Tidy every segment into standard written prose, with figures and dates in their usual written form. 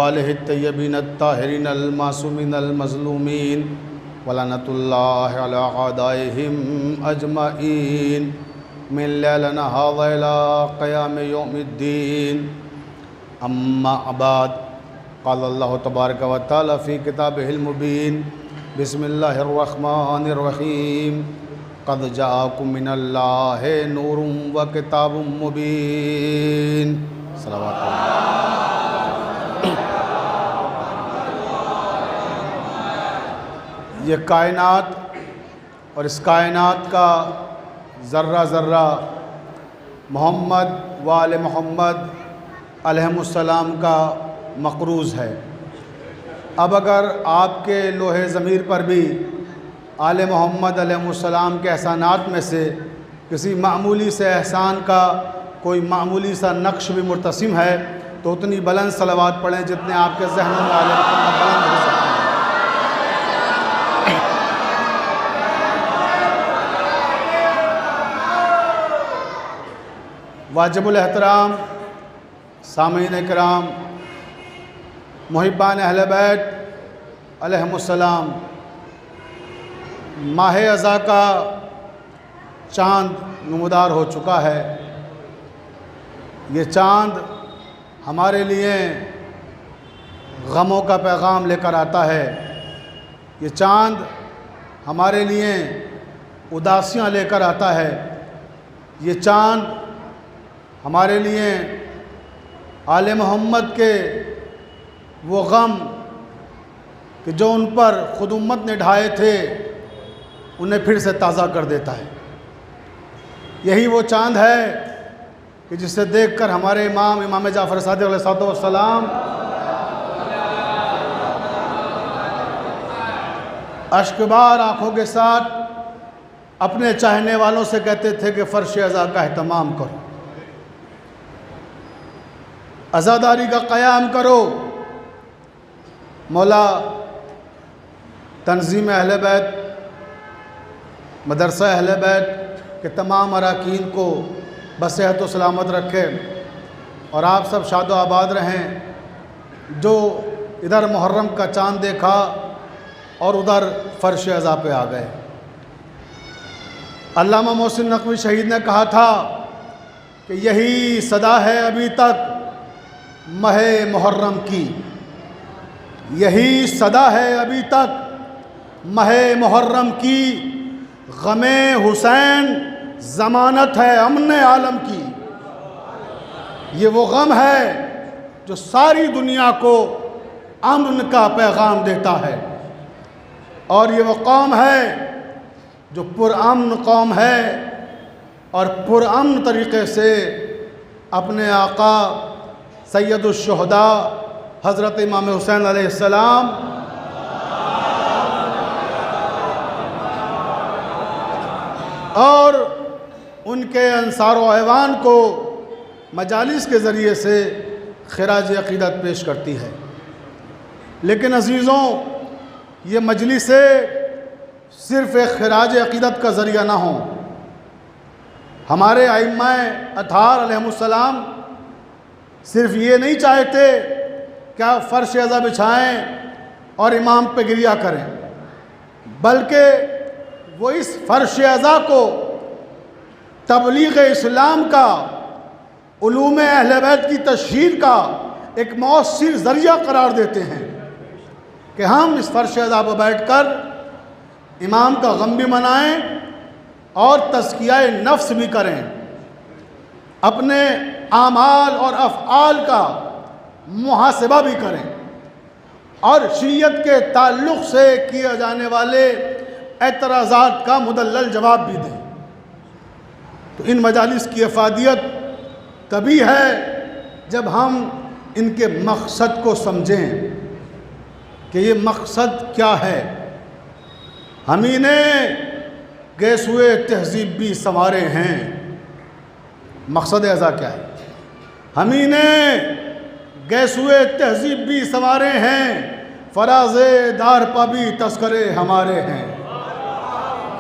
آلہ الطیبین الطاہرین المعصومین المظلومین ولعنۃ اللہ علی اعدائہم اجمعین من لیلنا ھذا الی قیام یوم الدین اما بعد قال اللہ تبارک و تعالی فی کتابہ المبین بسم اللہ الرحمن الرحیم قد جاءکم من اللہ نور و کتاب مبین صلوات اللہ۔ یہ کائنات اور اس کائنات کا ذرہ ذرہ محمد و آل محمد علیہم السلام کا مقروض ہے۔ اب اگر آپ کے لوح ضمیر پر بھی آل محمد علیہ السلام کے احسانات میں سے کسی معمولی سے احسان کا کوئی معمولی سا نقش بھی مرتسم ہے تو اتنی بلند صلوات پڑھیں جتنے آپ کے ذہنوں میں آل محمد بلند ہو سکتے ہیں۔ واجب الاحترام سامعین کرام، محبان اہل بیت علیہم السلام، ماہ اذا کا چاند نمودار ہو چکا ہے۔ یہ چاند ہمارے لیے غموں کا پیغام لے کر آتا ہے، یہ چاند ہمارے لیے اداسیاں لے کر آتا ہے، یہ چاند ہمارے لیے آل محمد کے وہ غم کہ جو ان پر خود امت نے ڈھائے تھے انہیں پھر سے تازہ کر دیتا ہے۔ یہی وہ چاند ہے کہ جسے دیکھ کر ہمارے امام جعفر صادق علیہ السلام اشکبار آنکھوں کے ساتھ اپنے چاہنے والوں سے کہتے تھے کہ فرش عزا کا اہتمام کرو، عزاداری کا قیام کرو۔ مولا تنظیم اہل بیت، مدرسہ اہل بیت کے تمام اراکین کو بصحت و سلامت رکھے اور آپ سب شاد و آباد رہیں۔ جو ادھر محرم کا چاند دیکھا اور ادھر فرش عزا پہ آ گئے۔ علامہ محسن نقوی شہید نے کہا تھا کہ یہی صدا ہے ابھی تک ماہ محرم کی، یہی صدا ہے ابھی تک ماہ محرم کی، غم حسین ضمانت ہے امن عالم کی۔ یہ وہ غم ہے جو ساری دنیا کو امن کا پیغام دیتا ہے، اور یہ وہ قوم ہے جو پرامن قوم ہے اور پرامن طریقے سے اپنے آقا سید الشہداء حضرت امام حسین علیہ السلام اور ان کے انصار و اعوان کو مجالس کے ذریعے سے خراج عقیدت پیش کرتی ہے۔ لیکن عزیزوں، یہ مجلسیں صرف ایک خراج عقیدت کا ذریعہ نہ ہوں۔ ہمارے ائمہ اطہار علیہم السلام صرف یہ نہیں چاہتے کہ آپ فرش عزا بچھائیں اور امام پہ گریہ کریں، بلکہ وہ اس فرش عزا کو تبلیغ اسلام کا، علوم اہل بیت کی تشہیر کا ایک مؤثر ذریعہ قرار دیتے ہیں کہ ہم اس فرش عزا پہ بیٹھ کر امام کا غم بھی منائیں اور تزکیہ نفس بھی کریں، اپنے اعمال اور افعال کا محاسبہ بھی کریں اور شریعت کے تعلق سے کیے جانے والے اعتراضات کا مدلل جواب بھی دیں۔ تو ان مجالس کی افادیت تبھی ہے جب ہم ان کے مقصد کو سمجھیں کہ یہ مقصد کیا ہے۔ ہمیں نے گیسوئے تہذیب بھی سنوارے ہیں، مقصد عزا کیا ہے؟ ہمیں نے گیسوئے تہذیب بھی سنوارے ہیں، فراز دار پا بھی تذکرے ہمارے ہیں۔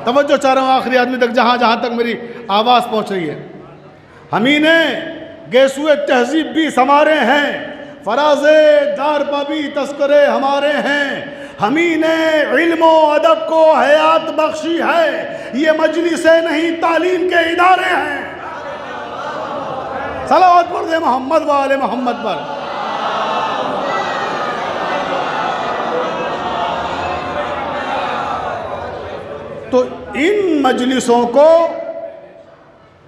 توجہ چاہ رہا ہوں آخری آدمی تک، جہاں تک میری آواز پہنچ رہی ہے۔ ہمیں نے گیسوئے تہذیب بھی سنوارے ہیں، فراز دار پہ بھی تذکرے ہمارے ہیں، ہمیں نے علم و ادب کو حیات بخشی ہے، یہ مجلسیں نہیں تعلیم کے ادارے ہیں۔ صلوات پڑھ دے محمد و آل محمد پر۔ تو ان مجلسوں کو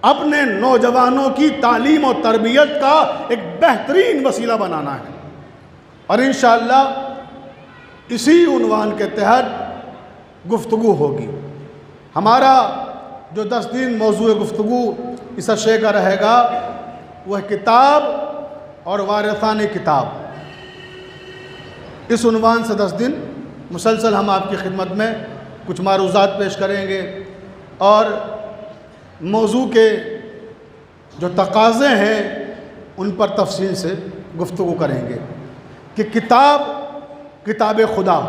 اپنے نوجوانوں کی تعلیم و تربیت کا ایک بہترین وسیلہ بنانا ہے، اور انشاءاللہ اسی عنوان کے تحت گفتگو ہوگی۔ ہمارا جو 10 دن موضوع گفتگو اس عرصے کا رہے گا وہ ہے کتاب اور وارثان کتاب۔ اس عنوان سے 10 دن مسلسل ہم آپ کی خدمت میں کچھ معروضات پیش کریں گے، اور موضوع کے جو تقاضے ہیں ان پر تفصیل سے گفتگو کریں گے کہ کتاب خدا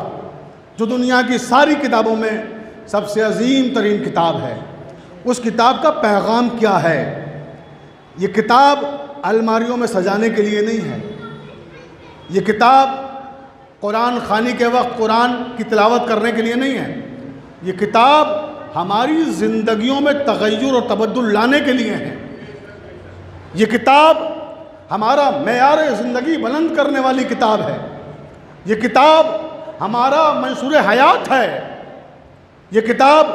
جو دنیا کی ساری کتابوں میں سب سے عظیم ترین کتاب ہے، اس کتاب کا پیغام کیا ہے۔ یہ کتاب الماریوں میں سجانے کے لیے نہیں ہے، یہ کتاب قرآن خوانی کے وقت قرآن کی تلاوت کرنے کے لیے نہیں ہے، یہ کتاب ہماری زندگیوں میں تغیر اور تبدل لانے کے لیے ہے۔ یہ کتاب ہمارا معیار زندگی بلند کرنے والی کتاب ہے، یہ کتاب ہمارا منشور حیات ہے، یہ کتاب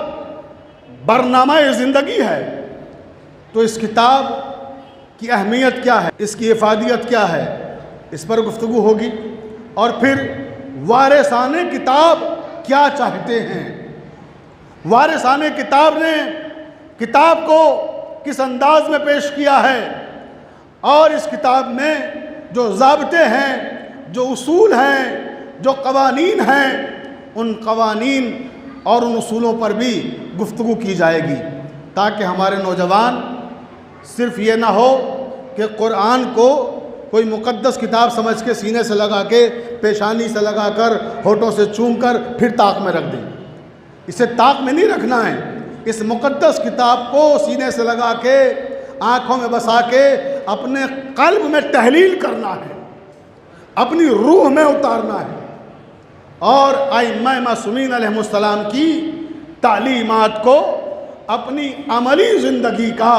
برنامہ زندگی ہے۔ تو اس کتاب کی اہمیت کیا ہے، اس کی افادیت کیا ہے، اس پر گفتگو ہوگی، اور پھر وارثان کتاب کیا چاہتے ہیں، وارثان کتاب نے کتاب کو کس انداز میں پیش کیا ہے، اور اس کتاب میں جو ضابطے ہیں، جو اصول ہیں، جو قوانین ہیں، ان قوانین اور ان اصولوں پر بھی گفتگو کی جائے گی، تاکہ ہمارے نوجوان صرف یہ نہ ہو کہ قرآن کو کوئی مقدس کتاب سمجھ کے سینے سے لگا کے، پیشانی سے لگا کر، ہونٹوں سے چوم کر پھر طاق میں رکھ دیں۔ اسے طاق میں نہیں رکھنا ہے، اس مقدس کتاب کو سینے سے لگا کے، آنکھوں میں بسا کے اپنے قلب میں تحلیل کرنا ہے، اپنی روح میں اتارنا ہے، اور ائمہ معصومین علیہ السلام کی تعلیمات کو اپنی عملی زندگی کا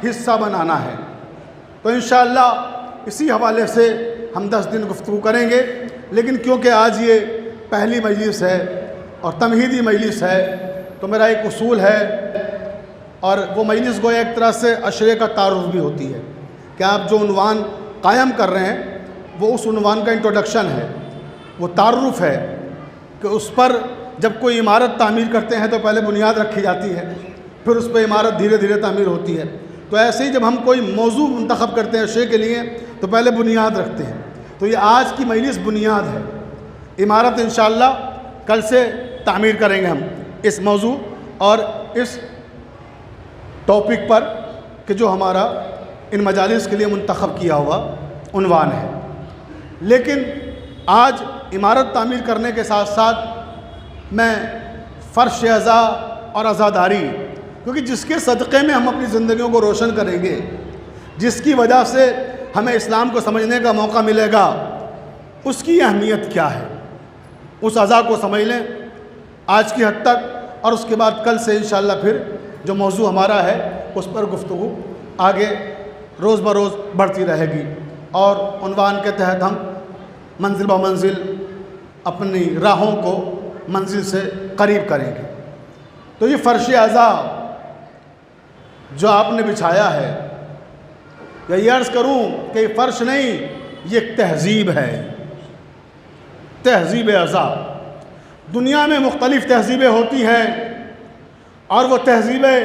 حصہ بنانا ہے۔ تو انشاءاللہ اسی حوالے سے ہم 10 دن گفتگو کریں گے، لیکن کیونکہ آج یہ پہلی مجلس ہے اور تمہیدی مجلس ہے، تو میرا ایک اصول ہے، اور وہ مجلس گویا ایک طرح سے عشرے کا تعارف بھی ہوتی ہے کہ آپ جو عنوان قائم کر رہے ہیں وہ اس عنوان کا انٹروڈکشن ہے، وہ تعارف ہے کہ اس پر جب کوئی عمارت تعمیر کرتے ہیں تو پہلے بنیاد رکھی جاتی ہے، پھر اس پہ عمارت دھیرے دھیرے تعمیر ہوتی ہے۔ تو ایسے ہی جب ہم کوئی موضوع منتخب کرتے ہیں شے کے لیے تو پہلے بنیاد رکھتے ہیں، تو یہ آج کی مجلس بنیاد ہے۔ عمارت انشاءاللہ کل سے تعمیر کریں گے ہم اس موضوع اور اس ٹاپک پر کہ جو ہمارا ان مجالس کے لیے منتخب کیا ہوا عنوان ہے۔ لیکن آج عمارت تعمیر کرنے کے ساتھ ساتھ میں فرش عزا اور عزاداری، کیونکہ جس کے صدقے میں ہم اپنی زندگیوں کو روشن کریں گے، جس کی وجہ سے ہمیں اسلام کو سمجھنے کا موقع ملے گا، اس کی اہمیت کیا ہے، اس عزا کو سمجھ لیں آج کی حد تک، اور اس کے بعد کل سے انشاءاللہ پھر جو موضوع ہمارا ہے اس پر گفتگو آگے روز بروز بڑھتی رہے گی، اور عنوان کے تحت ہم منزل بہ منزل اپنی راہوں کو منزل سے قریب کریں گے۔ تو یہ فرش عزا جو آپ نے بچھایا ہے، یا یہ عرض کروں کہ یہ فرش نہیں، یہ ایک تہذیب ہے، تہذیب عزا۔ دنیا میں مختلف تہذیبیں ہوتی ہیں، اور وہ تہذیبیں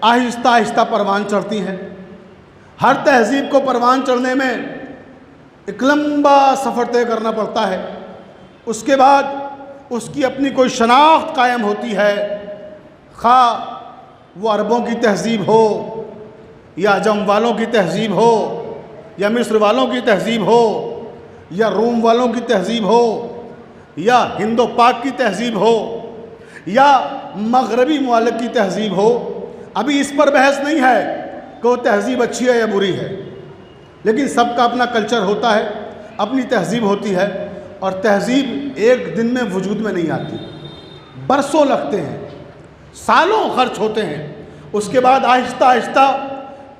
آہستہ آہستہ پروان چڑھتی ہیں۔ ہر تہذیب کو پروان چڑھنے میں ایک لمبا سفر طے کرنا پڑتا ہے، اس کے بعد اس کی اپنی کوئی شناخت قائم ہوتی ہے، خواہ وہ عربوں کی تہذیب ہو، یا عجم والوں کی تہذیب ہو، یا مصر والوں کی تہذیب ہو، یا روم والوں کی تہذیب ہو، یا ہند و پاک کی تہذیب ہو، یا مغربی ممالک کی تہذیب ہو۔ ابھی اس پر بحث نہیں ہے کہ وہ تہذیب اچھی ہے یا بری ہے، لیکن سب کا اپنا کلچر ہوتا ہے، اپنی تہذیب ہوتی ہے، اور تہذیب ایک دن میں وجود میں نہیں آتی، برسوں لگتے ہیں، سالوں خرچ ہوتے ہیں، اس کے بعد آہستہ آہستہ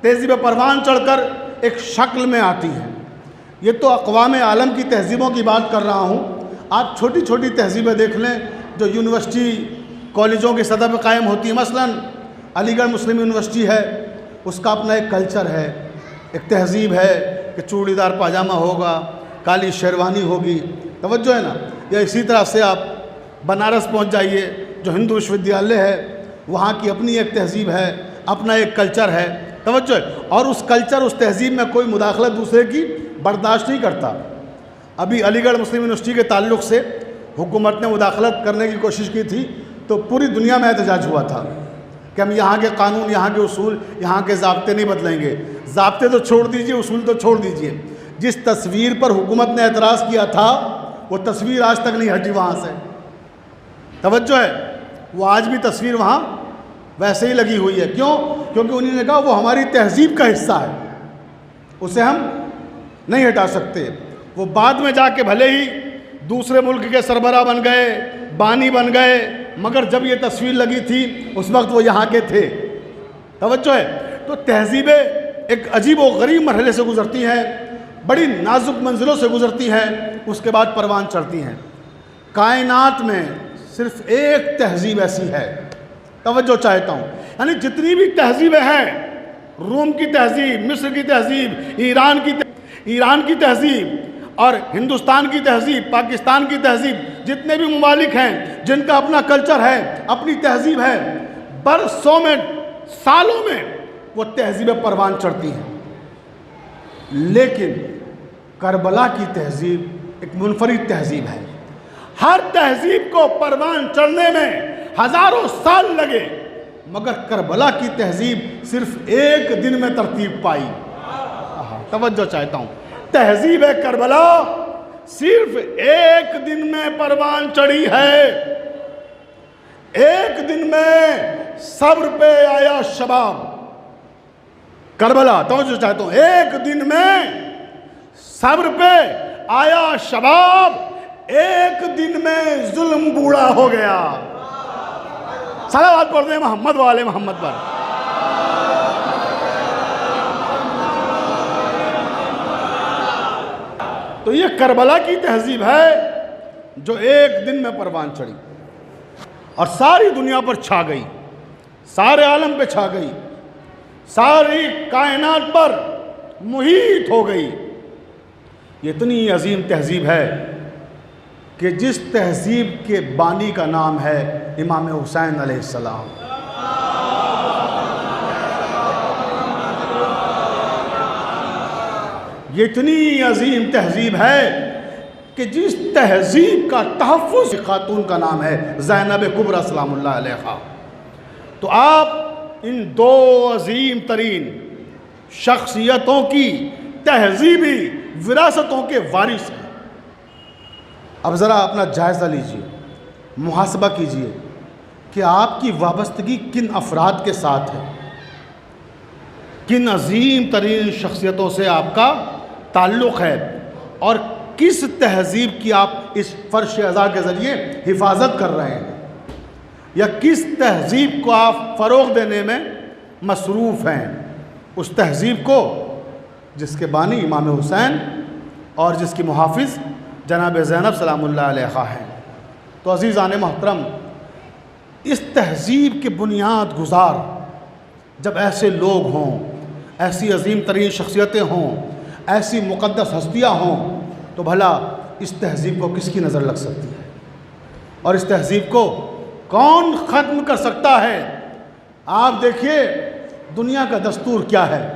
تہذیب پروان چڑھ کر ایک شکل میں آتی ہے۔ یہ تو اقوام عالم کی تہذیبوں کی بات کر رہا ہوں، آپ چھوٹی چھوٹی تہذیبیں دیکھ لیں جو یونیورسٹی کالجوں کی سطح پہ قائم ہوتی ہیں۔ مثلا علی گڑھ مسلم یونیورسٹی ہے، اس کا اپنا ایک کلچر ہے، ایک تہذیب ہے کہ چوڑی دار پاجامہ ہوگا، کالی شیروانی ہوگی، توجہ ہے نا۔ یا اسی طرح سے آپ بنارس پہنچ جائیے جو ہندو وشودیالیہ ہے، وہاں کی اپنی ایک تہذیب ہے، اپنا ایک کلچر ہے، توجہ ہے، اور اس کلچر اس تہذیب میں کوئی مداخلت دوسرے کی برداشت نہیں کرتا۔ ابھی علی گڑھ مسلم یونیورسٹی کے تعلق سے حکومت نے مداخلت کرنے کی کوشش کی تھی تو پوری دنیا میں احتجاج ہوا تھا کہ ہم یہاں کے قانون، یہاں کے اصول، یہاں کے ضابطے نہیں بدلیں گے۔ ضابطے تو چھوڑ دیجئے، اصول تو چھوڑ دیجئے، جس تصویر پر حکومت نے اعتراض کیا تھا وہ تصویر آج تک نہیں ہٹی وہاں سے، توجہ ہے، وہ آج بھی تصویر وہاں ویسے ہی لگی ہوئی ہے۔ کیوں؟ کیونکہ انہوں نے کہا وہ ہماری تہذیب کا حصہ ہے، اسے ہم نہیں ہٹا سکتے۔ وہ بعد میں جا کے بھلے ہی دوسرے ملک کے سربراہ بن گئے، بانی بن گئے، مگر جب یہ تصویر لگی تھی اس وقت وہ یہاں کے تھے، توجہ ہے۔ تو تہذیبیں ایک عجیب و غریب مرحلے سے گزرتی ہیں، بڑی نازک منزلوں سے گزرتی ہیں، اس کے بعد پروان چڑھتی ہیں۔ کائنات میں صرف ایک تہذیب ایسی ہے، توجہ چاہتا ہوں، یعنی جتنی بھی تہذیبیں ہیں، روم کی تہذیب، مصر کی تہذیب، ایران کی تہذیب اور ہندوستان کی تہذیب، پاکستان کی تہذیب، جتنے بھی ممالک ہیں جن کا اپنا کلچر ہے، اپنی تہذیب ہے، برسوں میں، سالوں میں وہ تہذیبیں پروان چڑھتی ہیں۔ لیکن کربلا کی تہذیب ایک منفرد تہذیب ہے۔ ہر تہذیب کو پروان چڑھنے میں ہزاروں سال لگے، مگر کربلا کی تہذیب صرف ایک دن میں ترتیب پائی۔ توجہ چاہتا ہوں، تہذیب کربلا صرف ایک دن میں پروان چڑھی ہے۔ ایک دن میں صبر پہ آیا شباب، کربلا، توجہ چاہتا ہوں، ایک دن میں صبر پہ آیا شباب، ایک دن میں ظلم بوڑھا ہو گیا۔ صلوات پڑھ دیں محمد والے محمد پر۔ تو یہ کربلا کی تہذیب ہے جو ایک دن میں پروان چڑھی اور ساری دنیا پر چھا گئی، سارے عالم پہ چھا گئی، ساری کائنات پر محیط ہو گئی۔ یہ اتنی عظیم تہذیب ہے کہ جس تہذیب کے بانی کا نام ہے امام حسین علیہ السلام۔ یہ اتنی عظیم تہذیب ہے کہ جس تہذیب کا تحفظ خاتون کا نام ہے زینب کبریٰ سلام اللہ علیہا۔ تو آپ ان دو عظیم ترین شخصیتوں کی تہذیبی وراثتوں کے وارث ہیں۔ اب ذرا اپنا جائزہ لیجئے، محاسبہ کیجئے کہ آپ کی وابستگی کن افراد کے ساتھ ہے، کن عظیم ترین شخصیتوں سے آپ کا تعلق ہے، اور کس تہذیب کی آپ اس فرش ازا کے ذریعے حفاظت کر رہے ہیں، یا کس تہذیب کو آپ فروغ دینے میں مصروف ہیں، اس تہذیب کو جس کے بانی امام حسین اور جس کی محافظ جناب زینب سلام اللہ علیہا ہیں۔ تو عزیزان محترم، اس تہذیب کے بنیاد گزار جب ایسے لوگ ہوں، ایسی عظیم ترین شخصیتیں ہوں، ایسی مقدس ہستیاں ہوں، تو بھلا اس تہذیب کو کس کی نظر لگ سکتی ہے، اور اس تہذیب کو کون ختم کر سکتا ہے؟ آپ دیکھیے دنیا کا دستور کیا ہے،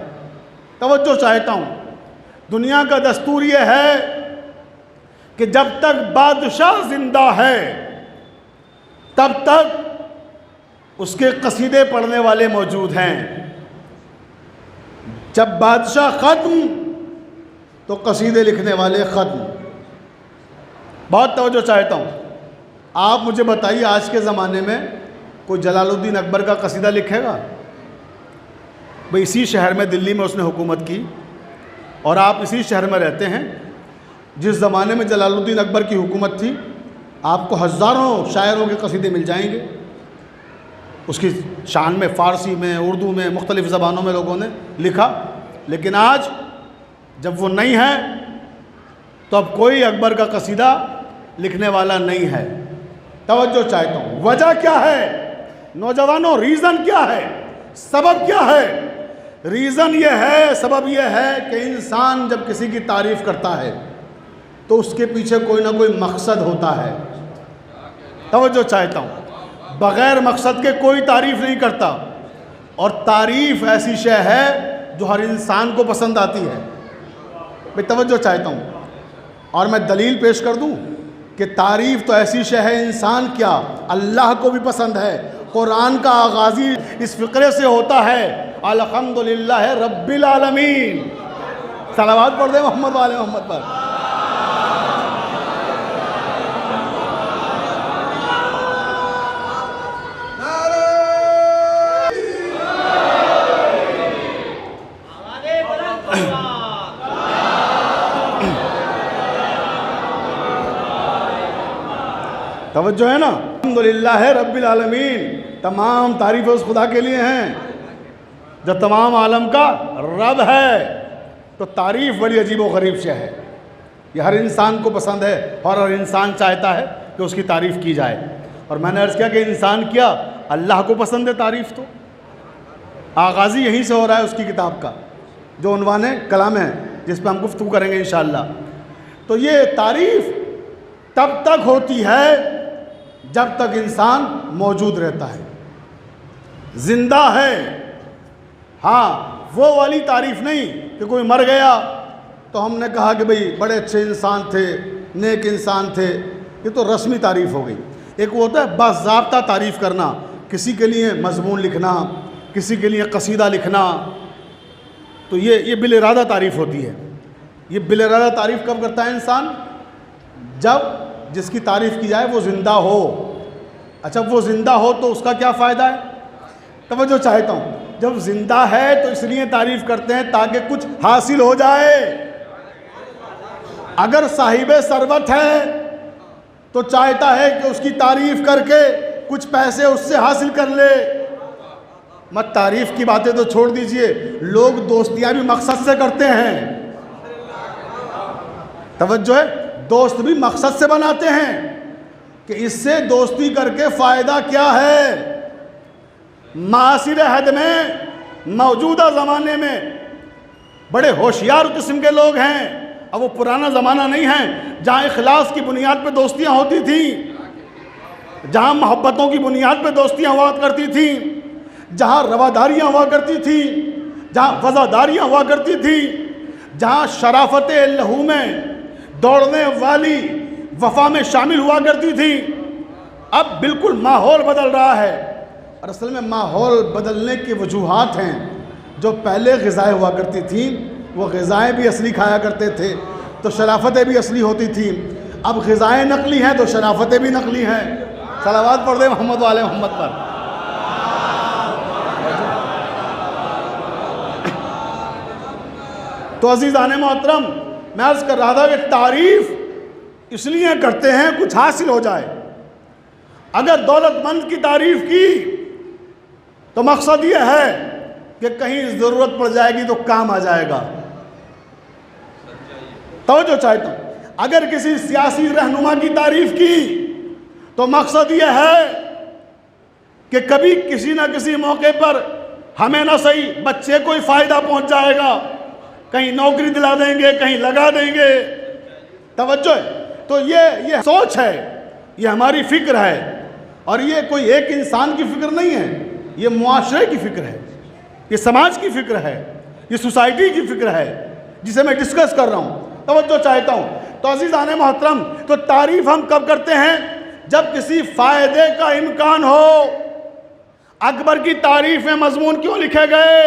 توجہ چاہتا ہوں، دنیا کا دستور یہ ہے کہ جب تک بادشاہ زندہ ہے تب تک اس کے قصیدے پڑھنے والے موجود ہیں، جب بادشاہ ختم تو قصیدے لکھنے والے ختم۔ بہت توجہ چاہتا ہوں، آپ مجھے بتائیے آج کے زمانے میں کوئی جلال الدین اکبر کا قصیدہ لکھے گا؟ بھئی اسی شہر میں، دلی میں اس نے حکومت کی اور آپ اسی شہر میں رہتے ہیں، جس زمانے میں جلال الدین اکبر کی حکومت تھی آپ کو ہزاروں شاعروں کے قصیدے مل جائیں گے اس کی شان میں، فارسی میں، اردو میں، مختلف زبانوں میں لوگوں نے لکھا. لیکن آج جب وہ نہیں ہے تو اب کوئی اکبر کا قصیدہ لکھنے والا نہیں ہے. توجہ چاہتا ہوں، وجہ کیا ہے نوجوانوں؟ ریزن کیا ہے؟ سبب کیا ہے؟ ریزن یہ ہے، سبب یہ ہے کہ انسان جب کسی کی تعریف کرتا ہے تو اس کے پیچھے کوئی نہ کوئی مقصد ہوتا ہے. توجہ چاہتا ہوں، بغیر مقصد کے کوئی تعریف نہیں کرتا، اور تعریف ایسی شے ہے جو ہر انسان کو پسند آتی ہے. میں توجہ چاہتا ہوں، اور میں دلیل پیش کر دوں کہ تعریف تو ایسی شے ہے، انسان کیا اللہ کو بھی پسند ہے. قرآن کا آغاز ہی اس فقرے سے ہوتا ہے، الحمدللہ رب العالمین. صلوات پڑھ دیں محمد والے محمد پر. توجہ ہے نا؟ الحمدللہ رب العالمین، تمام تعریفیں اس خدا کے لیے ہیں جو تمام عالم کا رب ہے. تو تعریف بڑی عجیب و غریب شے ہے، یہ ہر انسان کو پسند ہے اور ہر انسان چاہتا ہے کہ اس کی تعریف کی جائے. اور میں نے عرض کیا کہ انسان کیا اللہ کو پسند ہے تعریف. تو آغاز ہی یہیں سے ہو رہا ہے اس کی کتاب کا جو عنوان کلام ہے جس پہ ہم گفتگو کریں گے انشاءاللہ. تو یہ تعریف تب تک ہوتی ہے جب تک انسان موجود رہتا ہے، زندہ ہے. ہاں وہ والی تعریف نہیں کہ کوئی مر گیا تو ہم نے کہا کہ بھئی بڑے اچھے انسان تھے، نیک انسان تھے. یہ تو رسمی تعریف ہو گئی. ایک وہ ہوتا ہے باضابطہ تعریف کرنا، کسی کے لیے مضمون لکھنا، کسی کے لیے قصیدہ لکھنا. تو یہ بالارادہ تعریف ہوتی ہے. یہ بالارادہ تعریف کب کرتا ہے انسان؟ جب جس کی تعریف کی جائے وہ زندہ ہو. اچھا وہ زندہ ہو تو اس کا کیا فائدہ ہے؟ توجہ چاہتا ہوں، جب زندہ ہے تو اس لیے تعریف کرتے ہیں تاکہ کچھ حاصل ہو جائے. اگر صاحب ثروت ہے تو چاہتا ہے کہ اس کی تعریف کر کے کچھ پیسے اس سے حاصل کر لے. مت تعریف کی باتیں تو چھوڑ دیجئے، لوگ دوستیاں بھی مقصد سے کرتے ہیں. توجہ ہے، دوست بھی مقصد سے بناتے ہیں کہ اس سے دوستی کر کے فائدہ کیا ہے. معاصر حد میں موجودہ زمانے میں بڑے ہوشیار قسم کے لوگ ہیں. اب وہ پرانا زمانہ نہیں ہے جہاں اخلاص کی بنیاد پہ دوستیاں ہوتی تھیں، جہاں محبتوں کی بنیاد پہ دوستیاں ہوا کرتی تھیں، جہاں رواداریاں ہوا کرتی تھیں، جہاں وفاداریاں ہوا کرتی تھیں، جہاں شرافت لہو میں دوڑنے والی وفا میں شامل ہوا کرتی تھی. اب بالکل ماحول بدل رہا ہے، اور اصل میں ماحول بدلنے کی وجوہات ہیں. جو پہلے غذائیں ہوا کرتی تھیں وہ غذائیں بھی اصلی کھایا کرتے تھے تو شرافتیں بھی اصلی ہوتی تھیں. اب غذائیں نقلی ہیں تو شرافتیں بھی نقلی ہیں. صلوات پڑھ دیں محمد والے محمد پر. تو عزیزان محترم، میں عرض کر رہا تھا کہ تعریف اس لیے کرتے ہیں کچھ حاصل ہو جائے. اگر دولت مند کی تعریف کی تو مقصد یہ ہے کہ کہیں ضرورت پڑ جائے گی تو کام آ جائے گا. توجہ چاہتا ہوں، اگر کسی سیاسی رہنما کی تعریف کی تو مقصد یہ ہے کہ کبھی کسی نہ کسی موقع پر ہمیں نہ صحیح بچے کوئی فائدہ پہنچ جائے گا، کہیں نوکری دلا دیں گے، کہیں لگا دیں گے. توجہ ہے. تو یہ سوچ ہے، یہ ہماری فکر ہے، اور یہ کوئی ایک انسان کی فکر نہیں ہے، یہ معاشرے کی فکر ہے، یہ سماج کی فکر ہے، یہ سوسائٹی کی فکر ہے جسے میں ڈسکس کر رہا ہوں. توجہ چاہتا ہوں. تو عزیزان محترم، تو تعریف ہم کب کرتے ہیں؟ جب کسی فائدے کا امکان ہو. اکبر کی تعریف میں مضمون کیوں لکھے گئے؟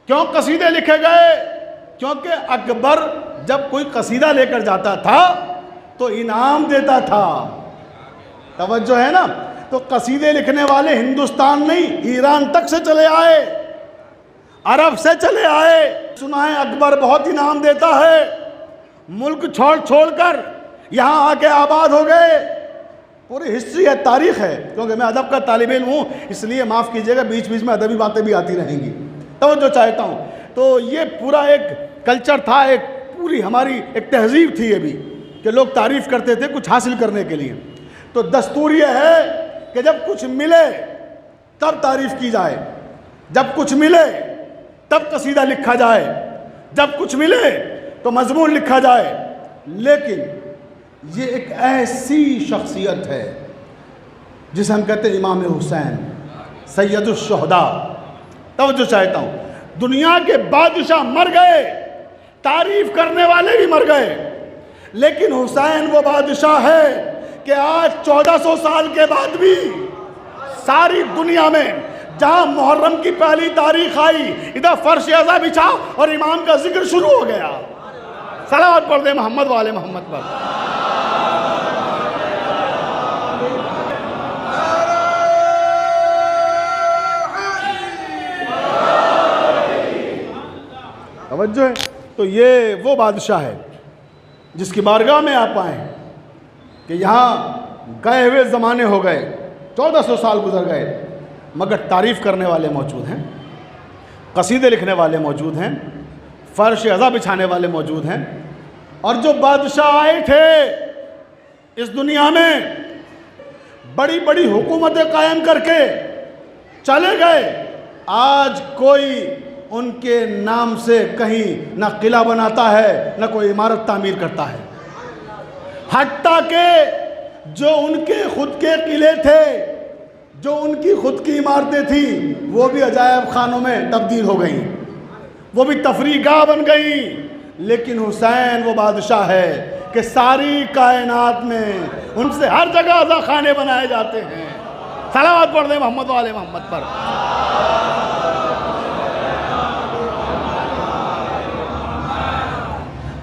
کیوں قصیدے لکھے گئے؟ کیونکہ اکبر جب کوئی قصیدہ لے کر جاتا تھا تو انعام دیتا تھا. توجہ ہے نا؟ تو قصیدے لکھنے والے ہندوستان نہیں، ایران تک سے چلے آئے، عرب سے چلے آئے. سنا ہے اکبر بہت انعام دیتا ہے، ملک چھوڑ کر یہاں آ کے آباد ہو گئے. پوری ہسٹری ہے, تاریخ ہے. کیونکہ میں ادب کا طالب علم ہوں, اس لیے معاف کیجیے گا بیچ بیچ میں ادبی باتیں بھی آتی رہیں گی, توجہ چاہتا ہوں. تو یہ پورا ایک کلچر تھا, ایک پوری ہماری ایک تہذیب تھی یہ بھی, کہ لوگ تعریف کرتے تھے کچھ حاصل کرنے کے لیے. تو دستور یہ ہے کہ جب کچھ ملے تب تعریف کی جائے, جب کچھ ملے تب قصیدہ لکھا جائے, جب کچھ ملے تو مضمون لکھا جائے. لیکن یہ ایک ایسی شخصیت ہے جسے ہم کہتے ہیں امام حسین سید الشہداء. توجہ چاہتا ہوں, دنیا کے بادشاہ مر گئے, تعریف کرنے والے بھی مر گئے, لیکن حسین وہ بادشاہ ہے کہ آج 1400 سال کے بعد بھی ساری دنیا میں جہاں محرم کی پہلی تاریخ آئی, ادھر فرش ازا بچھا اور امام کا ذکر شروع ہو گیا. صلوات پڑھ دے محمد والے محمد پر. توجہ ہے. تو یہ وہ بادشاہ ہے جس کی بارگاہ میں آپ آئے ہیں کہ یہاں گئے ہوئے زمانے ہو گئے, 1400 سال گزر گئے, مگر تعریف کرنے والے موجود ہیں, قصیدے لکھنے والے موجود ہیں, فرش ازا بچھانے والے موجود ہیں. اور جو بادشاہ آئے تھے اس دنیا میں, بڑی بڑی حکومتیں قائم کر کے چلے گئے, آج کوئی ان کے نام سے کہیں نہ قلعہ بناتا ہے نہ کوئی عمارت تعمیر کرتا ہے. حتیٰ کہ جو ان کے خود کے قلعے تھے, جو ان کی خود کی عمارتیں تھیں, وہ بھی عجائب خانوں میں تبدیل ہو گئیں, وہ بھی تفریح گاہ بن گئیں. لیکن حسین وہ بادشاہ ہے کہ ساری کائنات میں ان سے ہر جگہ عزا خانے بنائے جاتے ہیں. صلوات پڑھ دیں محمد والے محمد پر.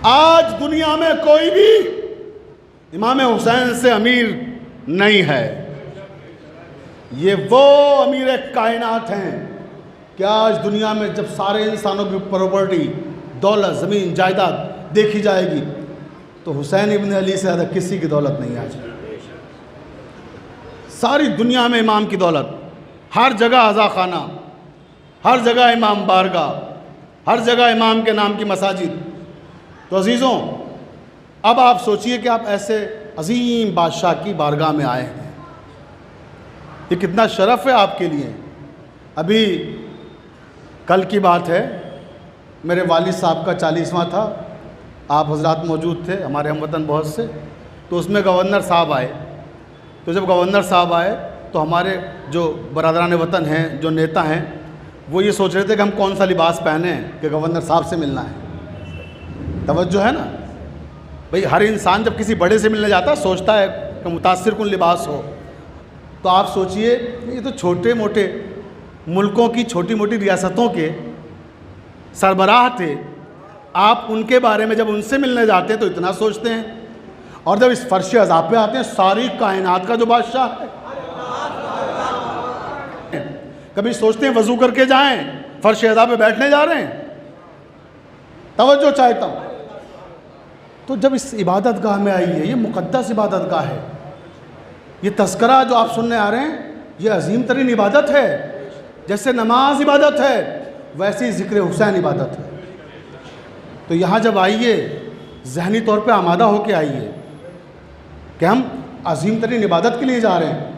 آج دنیا میں کوئی بھی امام حسین سے امیر نہیں ہے. یہ وہ امیر کائنات ہیں کہ آج دنیا میں جب سارے انسانوں کی پراپرٹی, دولت, زمین, جائیداد دیکھی جائے گی تو حسین ابن علی سے زیادہ کسی کی دولت نہیں آج. ساری دنیا میں امام کی دولت, ہر جگہ عزا خانہ, ہر جگہ امام بارگاہ, ہر جگہ امام کے نام کی مساجد. تو عزیزوں, اب آپ سوچئے کہ آپ ایسے عظیم بادشاہ کی بارگاہ میں آئے ہیں, یہ کتنا شرف ہے آپ کے لیے. ابھی کل کی بات ہے, میرے والد صاحب کا 40واں تھا, آپ حضرات موجود تھے, ہمارے ہم وطن بہت سے. تو اس میں گورنر صاحب آئے. تو جب گورنر صاحب آئے تو ہمارے جو برادران وطن ہیں, جو نیتا ہیں, وہ یہ سوچ رہے تھے کہ ہم کون سا لباس پہنیں کہ گورنر صاحب سے ملنا ہے. توجہ ہے نا بھئی, ہر انسان جب کسی بڑے سے ملنے جاتا ہے سوچتا ہے کہ متاثر کن لباس ہو. تو آپ سوچئے یہ تو چھوٹے موٹے ملکوں کی, چھوٹی موٹی ریاستوں کے سربراہ تھے, آپ ان کے بارے میں جب ان سے ملنے جاتے ہیں تو اتنا سوچتے ہیں, اور جب اس فرش ازا پہ آتے ہیں ساری کائنات کا جو بادشاہ ہے, کبھی سوچتے ہیں وضو کر کے جائیں, فرش ازا پہ بیٹھنے جا رہے ہیں. توجہ چاہتا ہوں. تو جب اس عبادت گاہ میں آئیے, یہ مقدس عبادت گاہ ہے, یہ تذکرہ جو آپ سننے آ رہے ہیں یہ عظیم ترین عبادت ہے. جیسے نماز عبادت ہے ویسے ذکر حسین عبادت ہے. تو یہاں جب آئیے ذہنی طور پہ آمادہ ہو کے آئیے کہ ہم عظیم ترین عبادت کے لیے جا رہے ہیں.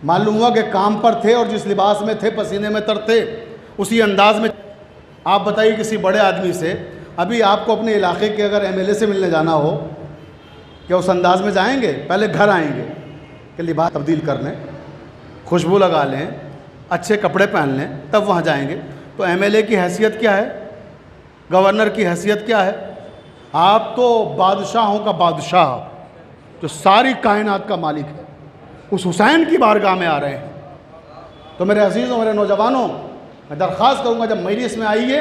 معلوم ہوا کہ کام پر تھے اور جس لباس میں تھے پسینے میں تر تھے اسی انداز میں. آپ بتائیے کسی بڑے آدمی سے, ابھی آپ کو اپنے علاقے کے اگر ایم ایل اے سے ملنے جانا ہو, کیا اس انداز میں جائیں گے؟ پہلے گھر آئیں گے کہ لباس تبدیل کر لیں, خوشبو لگا لیں, اچھے کپڑے پہن لیں, تب وہاں جائیں گے. تو ایم ایل اے کی حیثیت کیا ہے, گورنر کی حیثیت کیا ہے؟ آپ تو بادشاہوں کا بادشاہ جو ساری کائنات کا مالک ہے, اس حسین کی بارگاہ میں آ رہے ہیں. تو میرے عزیزوں, میرے نوجوانوں, میں درخواست کروں گا جب مجلس میں آئیے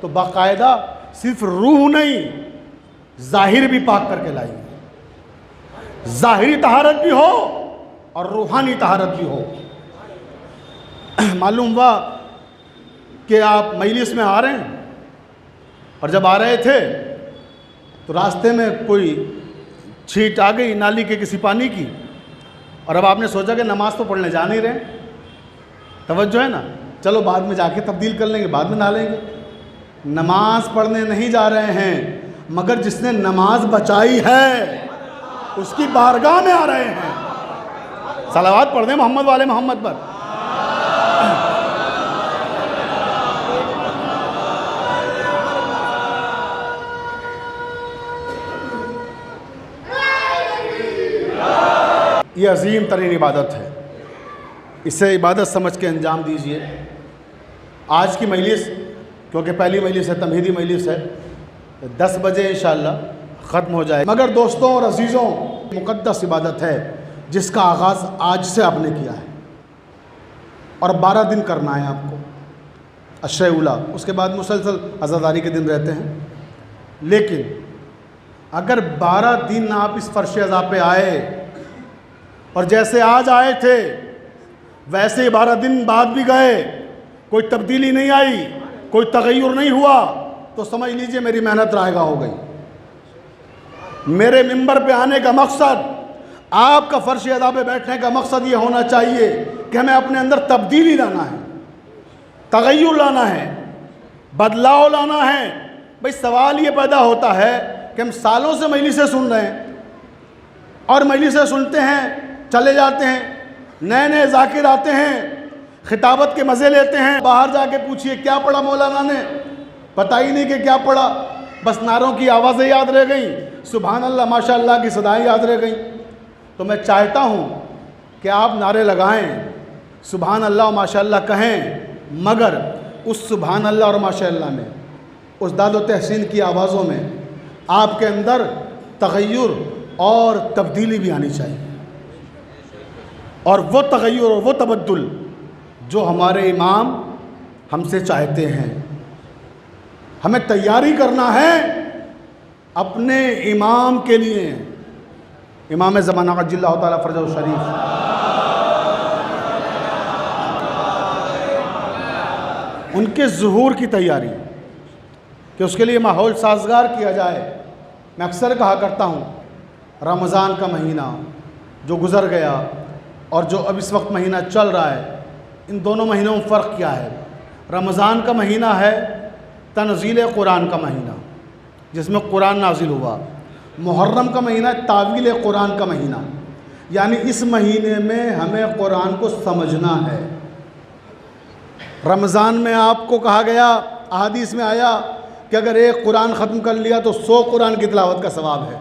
تو باقاعدہ صرف روح نہیں ظاہر بھی پاک کر کے لائیے. ظاہری طہارت بھی ہو اور روحانی طہارت بھی ہو. معلوم ہوا کہ آپ مجلس میں آ رہے ہیں, اور جب آ رہے تھے تو راستے میں کوئی چھینٹ آ گئی نالی کے کسی پانی کی، اور اب آپ نے سوچا کہ نماز تو پڑھنے جا نہیں رہے، توجہ ہے نا، چلو بعد میں جا کے تبدیل کر لیں گے، بعد میں نہا لیں گے۔ نماز پڑھنے نہیں جا رہے ہیں، مگر جس نے نماز بچائی ہے اس کی بارگاہ میں آ رہے ہیں۔ صلوات پڑھ دیں محمد والے محمد پر۔ یہ عظیم ترین عبادت ہے، اسے عبادت سمجھ کے انجام دیجئے۔ آج کی مجلس کیونکہ پہلی مجلس ہے، تمہیدی مجلس ہے، 10 بجے انشاءاللہ ختم ہو جائے، مگر دوستوں اور عزیزوں مقدس عبادت ہے جس کا آغاز آج سے آپ نے کیا ہے، اور 12 دن کرنا ہے آپ کو، عشرہ اولیٰ، اس کے بعد مسلسل عزاداری کے دن رہتے ہیں۔ لیکن اگر 12 دن آپ اس فرش عزا پہ آئے اور جیسے آج آئے تھے ویسے 12 دن بعد بھی گئے، کوئی تبدیلی نہیں آئی، کوئی تغیر نہیں ہوا، تو سمجھ لیجئے میری محنت رائگاں ہو گئی۔ میرے ممبر پہ آنے کا مقصد، آپ کا فرش عزا پہ بیٹھنے کا مقصد یہ ہونا چاہیے کہ ہمیں اپنے اندر تبدیلی لانا ہے، تغیر لانا ہے، بدلاؤ لانا ہے۔ بھئی سوال یہ پیدا ہوتا ہے کہ ہم سالوں سے مجلسیں سن رہے ہیں، اور مجلسیں سنتے ہیں چلے جاتے ہیں، نئے نئے ذاکر آتے ہیں، خطابت کے مزے لیتے ہیں، باہر جا کے پوچھئے کیا پڑھا مولانا نے، پتہ ہی نہیں کہ کیا پڑھا، بس نعروں کی آوازیں یاد رہ گئیں، سبحان اللہ ماشاءاللہ کی صدائیں یاد رہ گئیں۔ تو میں چاہتا ہوں کہ آپ نعرے لگائیں، سبحان اللہ و ماشاءاللہ کہیں، مگر اس سبحان اللہ اور ماشاءاللہ میں، اس داد و تحسین کی آوازوں میں آپ کے اندر تغیر اور تبدیلی بھی آنی چاہیے، اور وہ تغیر اور وہ تبدل جو ہمارے امام ہم سے چاہتے ہیں۔ ہمیں تیاری کرنا ہے اپنے امام کے لیے، امام زمانہ عجل اللہ تعالیٰ فرجہ شریف، ان کے ظہور کی تیاری، کہ اس کے لیے ماحول سازگار کیا جائے۔ میں اکثر کہا کرتا ہوں رمضان کا مہینہ جو گزر گیا اور جو اب اس وقت مہینہ چل رہا ہے، ان دونوں مہینوں میں فرق کیا ہے؟ رمضان کا مہینہ ہے تنزیل قرآن کا مہینہ جس میں قرآن نازل ہوا، محرم کا مہینہ ہے تاویل قرآن کا مہینہ، یعنی اس مہینے میں ہمیں قرآن کو سمجھنا ہے۔ رمضان میں آپ کو کہا گیا، احادیث میں آیا کہ اگر ایک قرآن ختم کر لیا تو 100 قرآن کی تلاوت کا ثواب ہے،